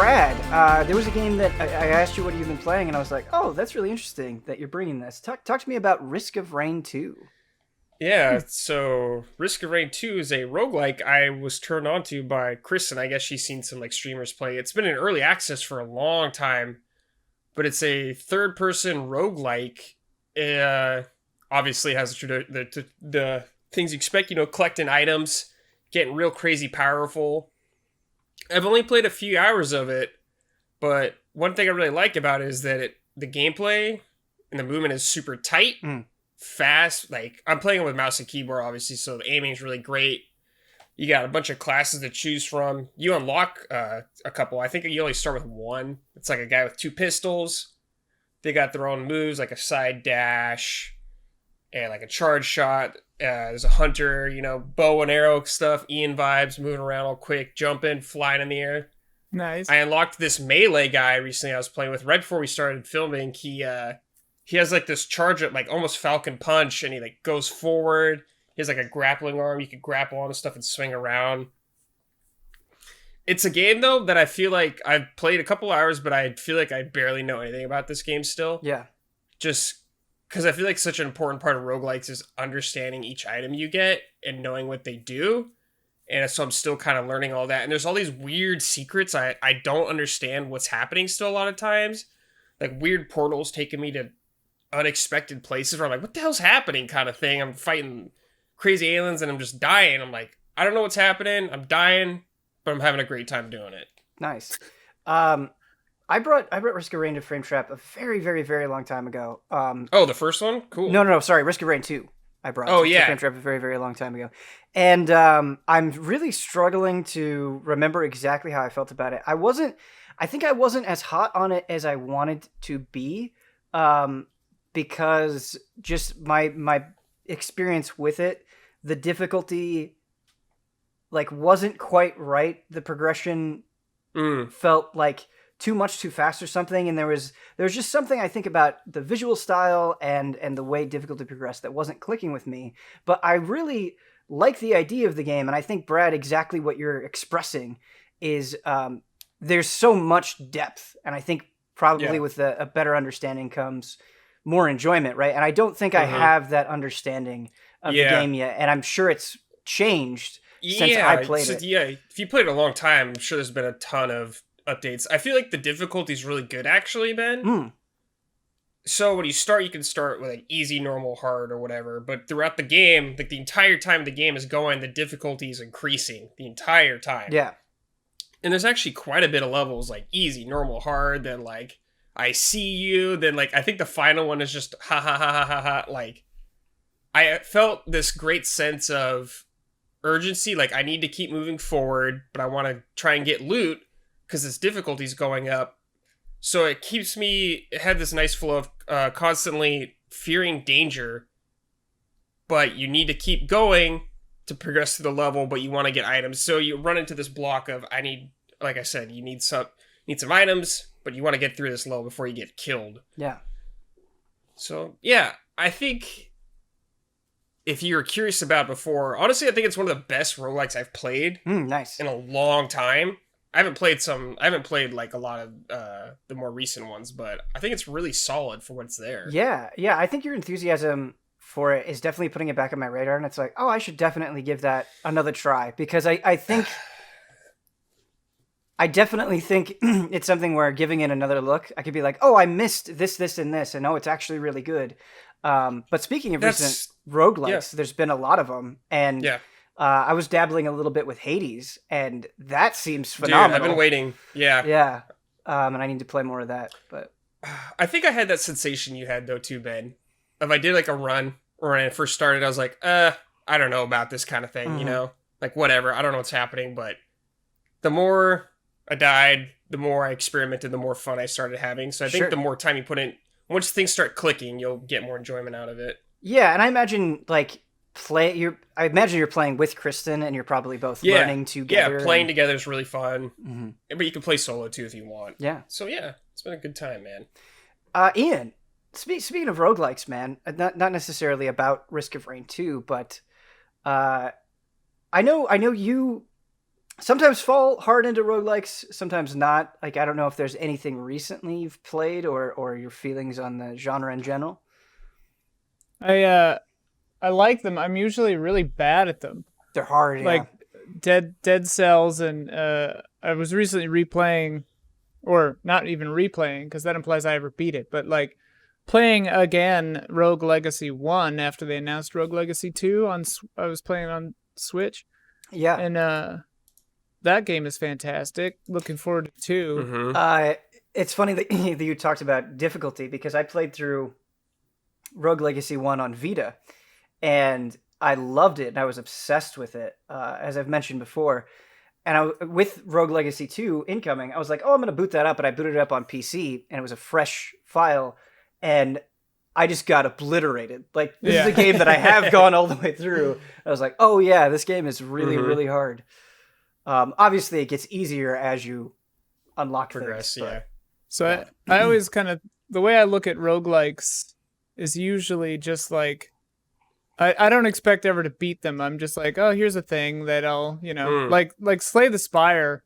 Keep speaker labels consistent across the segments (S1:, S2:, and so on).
S1: Brad, there was a game that I asked you what you've been playing, and I was like, oh, that's really interesting that you're bringing this. Talk to me about Risk of Rain 2.
S2: Yeah, so Risk of Rain 2 is a roguelike I was turned on to by Kristen. I guess she's seen some like streamers play. It's been in early access for a long time, but it's a third person roguelike. Obviously has the things you expect, collecting items, getting real crazy powerful. I've only played a few hours of it, but one thing I really like about it is that the gameplay and the movement is super tight. Fast. Like, I'm playing with mouse and keyboard, obviously, so the aiming is really great. You got a bunch of classes to choose from. You unlock a couple. I think you only start with one. It's like a guy with 2 pistols. They got their own moves, like a side dash and like a charge shot. There's a hunter, bow and arrow stuff, Ian vibes, moving around all quick, jumping, flying in the air.
S3: Nice.
S2: I unlocked this melee guy recently I was playing with right before we started filming. He has like this charge up, like almost Falcon Punch, and he like goes forward. He has like a grappling arm. You can grapple on and stuff and swing around. It's a game though that I feel like I've played a couple hours, but I feel like I barely know anything about this game still.
S1: Yeah.
S2: Just because I feel like such an important part of roguelikes is understanding each item you get and knowing what they do. And so I'm still kind of learning all that. And there's all these weird secrets. I don't understand what's happening still a lot of times. Like weird portals taking me to unexpected places where I'm like, what the hell's happening kind of thing. I'm fighting crazy aliens and I'm just dying. I'm like, I don't know what's happening. I'm dying, but I'm having a great time doing it.
S1: Nice. I brought Risk of Rain to Frame Trap a very, very, very long time ago.
S2: The first one? Cool.
S1: No, sorry, Risk of Rain 2. I brought to Frame Trap a very, very long time ago. And I'm really struggling to remember exactly how I felt about it. I think I wasn't as hot on it as I wanted to be. Because just my experience with it, the difficulty wasn't quite right. The progression felt like too much too fast or something, and there was just something I think about the visual style and the way difficulty progressed that wasn't clicking with me. But I really like the idea of the game, and I think, Brad, exactly what you're expressing is there's so much depth, and I think probably with a better understanding comes more enjoyment, right? And I don't think I have that understanding of the game yet, and I'm sure it's changed since I played it.
S2: Yeah, if you played it a long time, I'm sure there's been a ton of updates. I feel like the difficulty is really good, actually, Ben. So when you start, you can start with like easy, normal, hard, or whatever, but throughout the game, like the entire time the game is going, the difficulty is increasing the entire time.
S1: Yeah.
S2: And there's actually quite a bit of levels, like easy, normal, hard, then like I see you, then like I think the final one is just ha ha ha ha ha ha. Like I felt this great sense of urgency, like I need to keep moving forward, but I want to try and get loot because its difficulty's going up. So it had this nice flow of constantly fearing danger, but you need to keep going to progress through the level, but you want to get items. So you run into this block of like I said, you need some items, but you want to get through this level before you get killed.
S1: Yeah.
S2: So, yeah, I think if you're curious about before, honestly, I think it's one of the best roguelikes I've played
S1: nice.
S2: in a long time. I haven't played like a lot of the more recent ones, but I think it's really solid for what's there.
S1: Yeah. I think your enthusiasm for it is definitely putting it back on my radar, and it's like, oh, I should definitely give that another try, because I think I definitely think it's something where giving it another look, I could be like, oh, I missed this, and this, and oh, it's actually really good. But speaking of recent roguelikes, there's been a lot of them, and I was dabbling a little bit with Hades, and that seems phenomenal.
S2: Dude, I've been waiting. Yeah.
S1: Yeah. And I need to play more of that. But
S2: I think I had that sensation you had, though, too, Ben. If I did, like, a run, or when I first started, I was like, I don't know about this kind of thing, Like, whatever, I don't know what's happening, but the more I died, the more I experimented, the more fun I started having. So I think the more time you put in, once things start clicking, you'll get more enjoyment out of it.
S1: Yeah, and I imagine, like, I imagine you're playing with Kristen, and you're probably both learning together.
S2: Yeah, playing together is really fun. But you can play solo too if you want.
S1: Yeah.
S2: So yeah, it's been a good time, man.
S1: Ian, speaking of roguelikes, man, not necessarily about Risk of Rain 2, but I know you sometimes fall hard into roguelikes, sometimes not. Like, I don't know if there's anything recently you've played or your feelings on the genre in general.
S3: I like them. I'm usually really bad at them.
S1: They're hard, yeah.
S3: Like Dead Cells, and I was recently replaying, or not even replaying because that implies I ever beat it, but like playing again Rogue Legacy 1 after they announced Rogue Legacy 2 I was playing on Switch.
S1: Yeah.
S3: And that game is fantastic. Looking forward to 2.
S2: Mm-hmm.
S1: It's funny that you talked about difficulty because I played through Rogue Legacy 1 on Vita, and I loved it and I was obsessed with it, as I've mentioned before. And with Rogue Legacy 2 incoming, I was like, oh, I'm going to boot that up. But I booted it up on PC, and it was a fresh file, and I just got obliterated. Like, this is a game that I have gone all the way through. I was like, oh, yeah, this game is really, really hard. Obviously, it gets easier as you unlock
S2: progress,
S1: things.
S2: yeah.
S3: So I always kind of, the way I look at roguelikes is usually just like, I don't expect ever to beat them. I'm just like, oh, here's a thing that I'll, like Slay the Spire.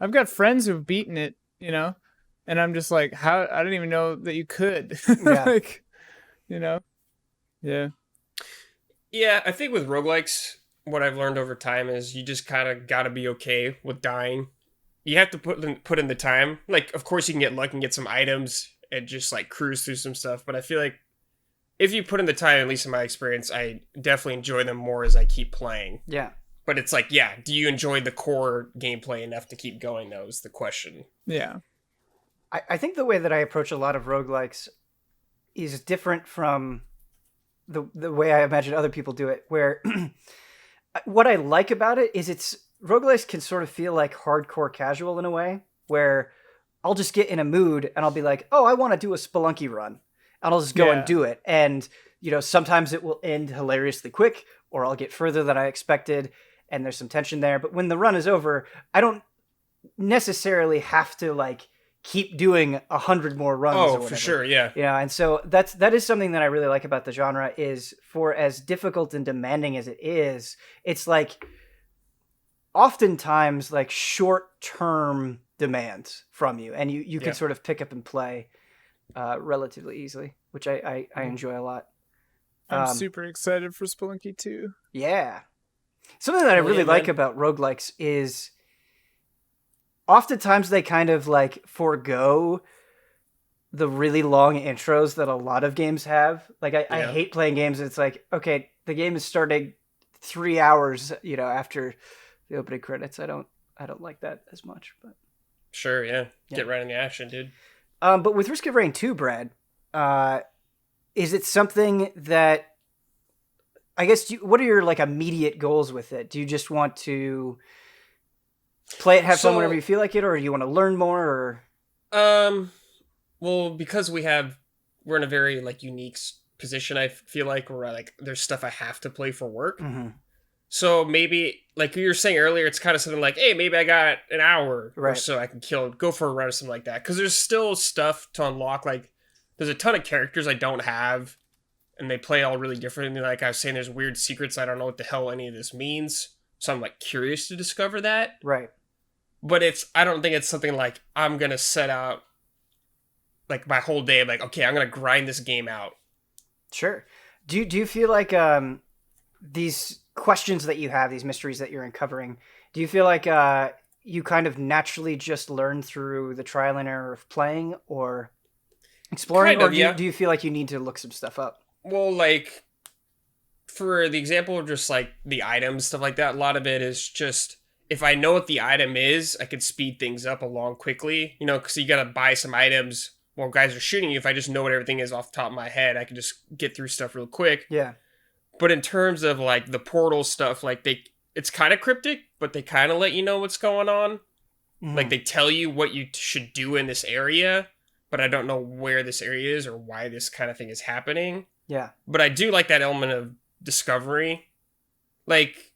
S3: I've got friends who've beaten it, and I'm just like, how? I didn't even know that you could.
S1: Yeah.
S3: Like, yeah.
S2: Yeah, I think with roguelikes, what I've learned over time is you just kind of got to be okay with dying. You have to put in the time. Like, of course, you can get lucky and get some items and just like cruise through some stuff, but I feel like if you put in the time, at least in my experience, I definitely enjoy them more as I keep playing.
S1: Yeah.
S2: But it's like, yeah, do you enjoy the core gameplay enough to keep going, though, is the question.
S3: Yeah.
S1: I think the way that I approach a lot of roguelikes is different from the way I imagine other people do it, where what I like about it is roguelikes can sort of feel like hardcore casual in a way, where I'll just get in a mood and I'll be like, oh, I want to do a Spelunky run. And I'll just go and do it. And, sometimes it will end hilariously quick, or I'll get further than I expected, and there's some tension there. But when the run is over, I don't necessarily have to, like, keep doing 100 more runs.
S2: Oh, for sure, yeah.
S1: And so that is something that I really like about the genre, is for as difficult and demanding as it is, it's, like, oftentimes, like, short-term demands from you. And you can sort of pick up and play relatively easily, which I enjoy a lot.
S3: I'm super excited for Spelunky 2.
S1: Yeah. Something that I really like about roguelikes is oftentimes they kind of like forego the really long intros that a lot of games have. Like I hate playing games and it's like, okay, the game is starting 3 hours, after the opening credits. I don't like that as much, but
S2: sure, yeah. Get right in the action, dude.
S1: But with Risk of Rain 2, Brad, is it something that, I guess, what are your like immediate goals with it? Do you just want to play it, have fun whenever you feel like it, or do you want to learn more? Or
S2: well, because we're in a very like unique position. I feel like where like there's stuff I have to play for work.
S1: Mm-hmm.
S2: So maybe, like you were saying earlier, it's kind of something like, hey, maybe I got an hour or so I can go for a run or something like that. Because there's still stuff to unlock. Like, there's a ton of characters I don't have, and they play all really differently. Like I was saying, there's weird secrets. I don't know what the hell any of this means. So I'm, like, curious to discover that.
S1: Right.
S2: But I don't think it's something like, I'm going to set out, like, my whole day. I'm like, okay, I'm going to grind this game out.
S1: Sure. Do you feel like these questions that you have, these mysteries that you're uncovering, do you feel like you kind of naturally just learn through the trial and error of playing or exploring, or do you feel like you need to look some stuff up?
S2: Well, like, for the example of just like the items, stuff like that, a lot of it is just, if I know what the item is, I can speed things up along quickly, because you gotta buy some items while guys are shooting you. If I just know what everything is off the top of my head, I can just get through stuff real quick.
S1: Yeah.
S2: But in terms of, like, the portal stuff, like, it's kind of cryptic, but they kind of let you know what's going on.
S1: Mm-hmm.
S2: Like, they tell you what you should do in this area, but I don't know where this area is or why this kind of thing is happening.
S1: Yeah.
S2: But I do like that element of discovery. Like,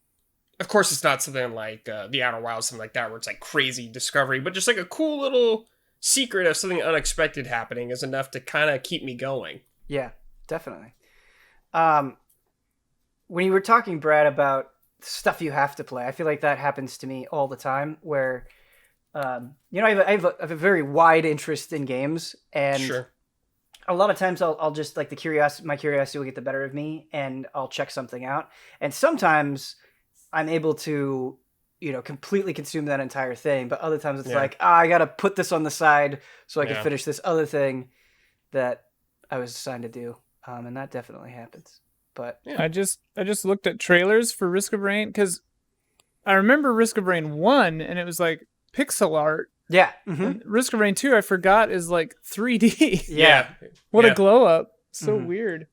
S2: of course, it's not something like The Outer Wilds, something like that, where it's, like, crazy discovery, but just, like, a cool little secret of something unexpected happening is enough to kind of keep me going.
S1: Yeah, definitely. When you were talking, Brad, about stuff you have to play. I feel like that happens to me all the time where, you know, I have a very wide interest in games, and
S2: Sure.
S1: a lot of times I'll just like my curiosity will get the better of me, and I'll check something out. And sometimes I'm able to, you know, completely consume that entire thing. But other times it's like, I got to put this on the side so I can finish this other thing that I was assigned to do. And that definitely happens. But
S3: I just looked at trailers for Risk of Rain because I remember Risk of Rain 1 and it was like pixel art.
S1: Yeah.
S3: And Risk of Rain 2, I forgot, is like 3D.
S2: Yeah.
S3: What a glow up. So weird.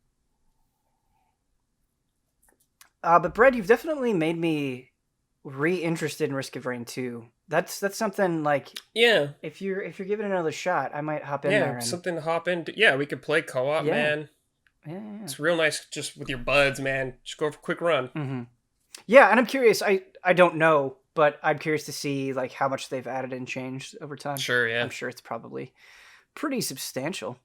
S1: But Brett, you've definitely made me re-interested in Risk of Rain 2. That's something like, if you're giving it another shot, I might hop in there. And...
S2: something to hop into. Yeah, we could play co-op, man.
S1: Yeah.
S2: It's real nice just with your buds, man. Just go for a quick run.
S1: Mm-hmm. Yeah, and I'm curious. I don't know, but I'm curious to see like how much they've added and changed over time.
S2: Sure, yeah.
S1: I'm sure it's probably pretty substantial.